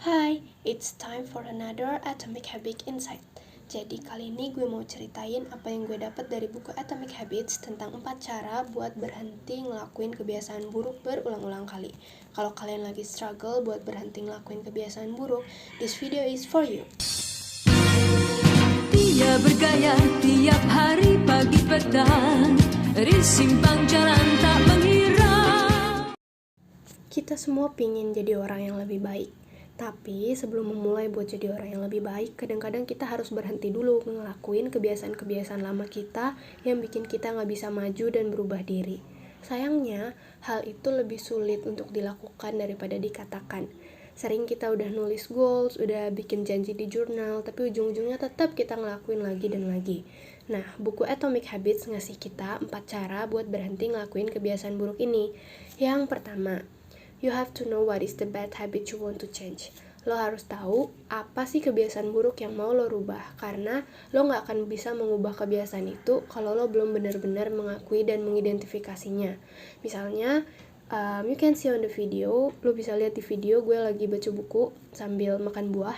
Hai, it's time for another Atomic Habit Insight. Jadi kali ini gue mau ceritain apa yang gue dapat dari buku Atomic Habits tentang 4 cara buat berhenti ngelakuin kebiasaan buruk berulang-ulang kali. Kalau kalian lagi struggle buat berhenti ngelakuin kebiasaan buruk, this video is for you. Dia bergaya tiap hari pagi petang, di simpang jalan tak mengira. Kita semua pingin jadi orang yang lebih baik. Tapi sebelum memulai buat jadi orang yang lebih baik, kadang-kadang kita harus berhenti dulu ngelakuin kebiasaan-kebiasaan lama kita yang bikin kita nggak bisa maju dan berubah diri. Sayangnya, hal itu lebih sulit untuk dilakukan daripada dikatakan. Sering kita udah nulis goals, udah bikin janji di jurnal, tapi ujung-ujungnya tetap kita ngelakuin lagi dan lagi. Nah, buku Atomic Habits ngasih kita 4 cara buat berhenti ngelakuin kebiasaan buruk ini. Yang pertama, you have to know what is the bad habit you want to change. Lo harus tahu apa sih kebiasaan buruk yang mau lo rubah, karena lo gak akan bisa mengubah kebiasaan itu kalau lo belum benar-benar mengakui dan mengidentifikasinya. Misalnya, you can see on the video, lo bisa lihat di video gue lagi baca buku sambil makan buah.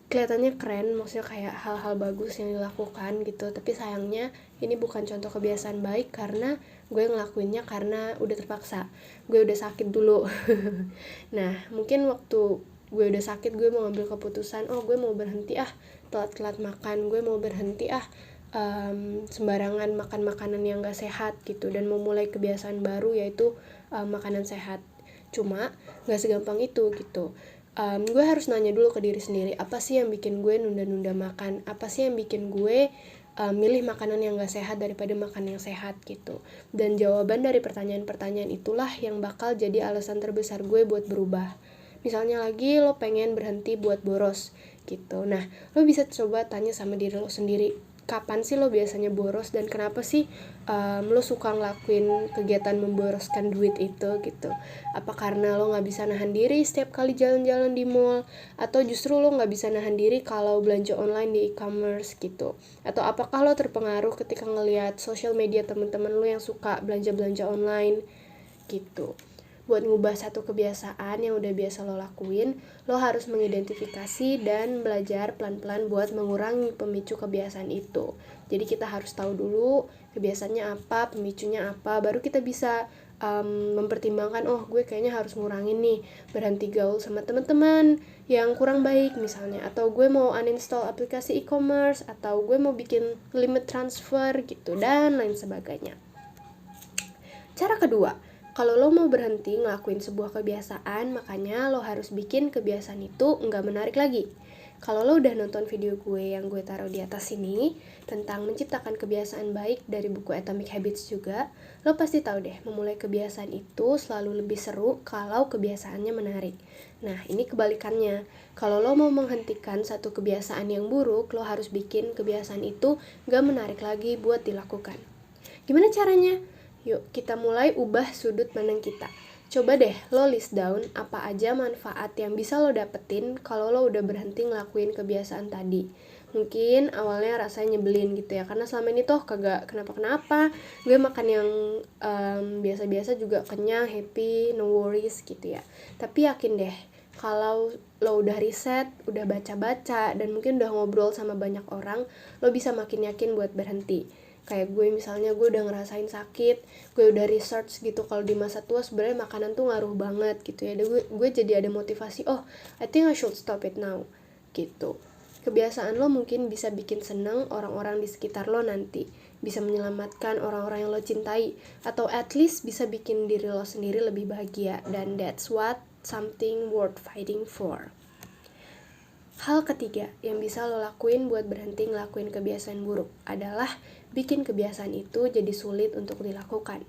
Kelihatannya keren, maksudnya kayak hal-hal bagus yang dilakukan gitu, tapi sayangnya ini bukan contoh kebiasaan baik karena gue ngelakuinnya karena udah terpaksa, gue udah sakit dulu. Nah, mungkin waktu gue udah sakit, gue mau ngambil keputusan, gue mau berhenti telat-telat makan, gue mau berhenti sembarangan makan makanan yang gak sehat gitu, dan mau mulai kebiasaan baru yaitu makanan sehat. Cuma gak segampang itu gitu. Gue harus nanya dulu ke diri sendiri, apa sih yang bikin gue nunda-nunda makan, apa sih yang bikin gue milih makanan yang gak sehat daripada makan yang sehat gitu. Dan jawaban dari pertanyaan-pertanyaan itulah yang bakal jadi alasan terbesar gue buat berubah. Misalnya lagi lo pengen berhenti buat boros gitu. Nah, lo bisa coba tanya sama diri lo sendiri, kapan sih lo biasanya boros dan kenapa sih lo suka ngelakuin kegiatan memboroskan duit itu gitu. Apa karena lo gak bisa nahan diri setiap kali jalan-jalan di mall, atau justru lo gak bisa nahan diri kalau belanja online di e-commerce gitu, atau apakah lo terpengaruh ketika ngelihat sosial media teman-teman lo yang suka belanja-belanja online gitu. Buat ngubah satu kebiasaan yang udah biasa lo lakuin, lo harus mengidentifikasi dan belajar pelan-pelan buat mengurangi pemicu kebiasaan itu. Jadi kita harus tahu dulu kebiasaannya apa, pemicunya apa, baru kita bisa mempertimbangkan, gue kayaknya harus ngurangin nih, berhenti gaul sama teman-teman yang kurang baik misalnya, atau gue mau uninstall aplikasi e-commerce, atau gue mau bikin limit transfer gitu, dan lain sebagainya. Cara kedua, kalau lo mau berhenti ngelakuin sebuah kebiasaan, makanya lo harus bikin kebiasaan itu nggak menarik lagi. Kalau lo udah nonton video gue yang gue taruh di atas sini tentang menciptakan kebiasaan baik dari buku Atomic Habits juga, lo pasti tahu deh, memulai kebiasaan itu selalu lebih seru kalau kebiasaannya menarik. Nah, ini kebalikannya. Kalau lo mau menghentikan satu kebiasaan yang buruk, lo harus bikin kebiasaan itu nggak menarik lagi buat dilakukan. Gimana caranya? Yuk, kita mulai ubah sudut pandang kita. Coba deh lo list down apa aja manfaat yang bisa lo dapetin kalau lo udah berhenti ngelakuin kebiasaan tadi. Mungkin awalnya rasanya nyebelin gitu ya, karena selama ini toh kagak kenapa-kenapa, gue makan yang biasa-biasa juga kenyang, happy, no worries gitu ya. Tapi yakin deh, kalau lo udah riset, udah baca-baca, dan mungkin udah ngobrol sama banyak orang, lo bisa makin yakin buat berhenti. Kayak gue misalnya, gue udah ngerasain sakit, gue udah research gitu kalau di masa tua sebenarnya makanan tuh ngaruh banget gitu ya. Gue jadi ada motivasi, I think I should stop it now gitu. Kebiasaan lo mungkin bisa bikin seneng orang-orang di sekitar lo nanti, bisa menyelamatkan orang-orang yang lo cintai, atau at least bisa bikin diri lo sendiri lebih bahagia, dan that's what something worth fighting for. Hal ketiga yang bisa lo lakuin buat berhenti ngelakuin kebiasaan buruk adalah bikin kebiasaan itu jadi sulit untuk dilakukan.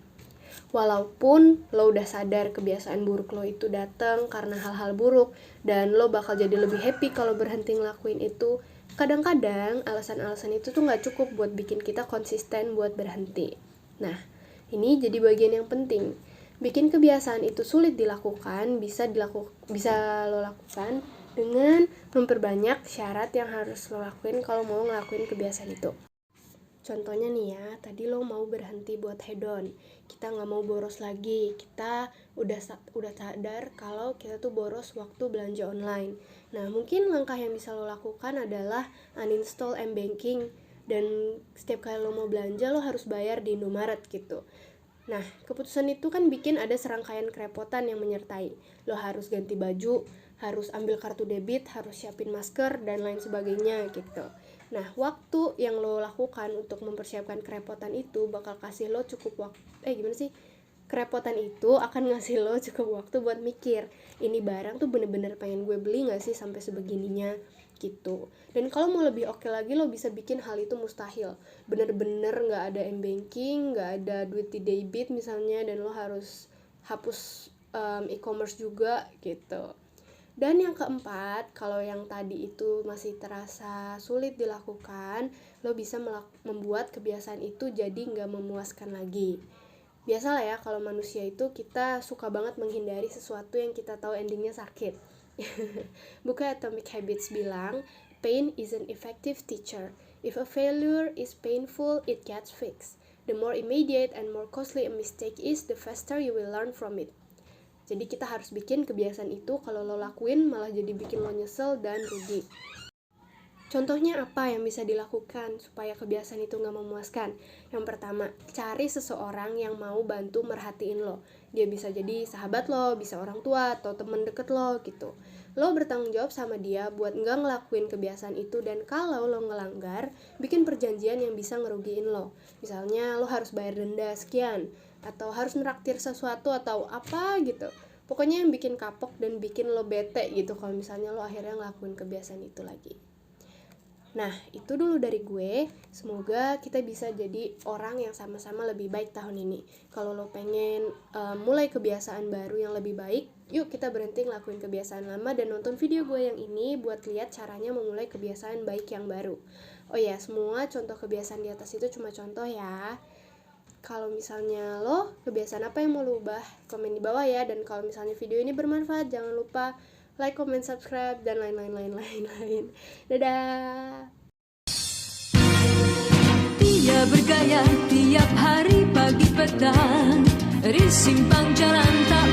Walaupun lo udah sadar kebiasaan buruk lo itu datang karena hal-hal buruk dan lo bakal jadi lebih happy kalau berhenti ngelakuin itu, kadang-kadang alasan-alasan itu tuh gak cukup buat bikin kita konsisten buat berhenti. Nah, ini jadi bagian yang penting. Bikin kebiasaan itu sulit dilakukan bisa lo lakukan dengan memperbanyak syarat yang harus lo lakuin kalau mau ngelakuin kebiasaan itu. Contohnya nih ya, tadi lo mau berhenti buat hedon, kita nggak mau boros lagi, kita udah sadar kalau kita tuh boros waktu belanja online. Nah, mungkin langkah yang bisa lo lakukan adalah uninstall m-banking, dan setiap kali lo mau belanja lo harus bayar di Indomaret gitu. Nah, keputusan itu kan bikin ada serangkaian kerepotan yang menyertai. Lo harus ganti baju, harus ambil kartu debit, harus siapin masker, dan lain sebagainya gitu. Nah, waktu yang lo lakukan untuk mempersiapkan kerepotan itu bakal kasih lo cukup waktu, kerepotan itu akan ngasih lo cukup waktu buat mikir, ini barang tuh bener-bener pengen gue beli gak sih sampai sebegininya gitu. Dan kalau mau lebih oke lagi, lo bisa bikin hal itu mustahil, bener-bener gak ada m-banking, gak ada duit di debit misalnya, dan lo harus hapus e-commerce juga gitu. Dan yang keempat, kalau yang tadi itu masih terasa sulit dilakukan, lo bisa membuat kebiasaan itu jadi nggak memuaskan lagi. Biasalah ya, kalau manusia itu kita suka banget menghindari sesuatu yang kita tahu endingnya sakit. Buku Atomic Habits bilang, pain is an effective teacher. If a failure is painful, it gets fixed. The more immediate and more costly a mistake is, the faster you will learn from it. Jadi kita harus bikin kebiasaan itu, kalau lo lakuin malah jadi bikin lo nyesel dan rugi. Contohnya apa yang bisa dilakukan supaya kebiasaan itu gak memuaskan? Yang pertama, cari seseorang yang mau bantu merhatiin lo. Dia bisa jadi sahabat lo, bisa orang tua, atau temen deket lo gitu. Lo bertanggung jawab sama dia buat gak ngelakuin kebiasaan itu, dan kalau lo ngelanggar, bikin perjanjian yang bisa ngerugiin lo. Misalnya lo harus bayar denda sekian, atau harus neraktir sesuatu atau apa gitu. Pokoknya yang bikin kapok dan bikin lo bete gitu kalau misalnya lo akhirnya ngelakuin kebiasaan itu lagi. Nah, itu dulu dari gue. Semoga kita bisa jadi orang yang sama-sama lebih baik tahun ini. Kalau lo pengen mulai kebiasaan baru yang lebih baik, yuk kita berhenti ngelakuin kebiasaan lama dan nonton video gue yang ini buat lihat caranya memulai kebiasaan baik yang baru. Oh ya, semua contoh kebiasaan di atas itu cuma contoh ya. Kalau misalnya lo kebiasaan apa yang mau lo ubah, komen di bawah ya. Dan kalau misalnya video ini bermanfaat, jangan lupa like, comment, subscribe, dan lain-lain. Dadah. Dia bergaya tiap hari pagi petang, di simpang jalan tak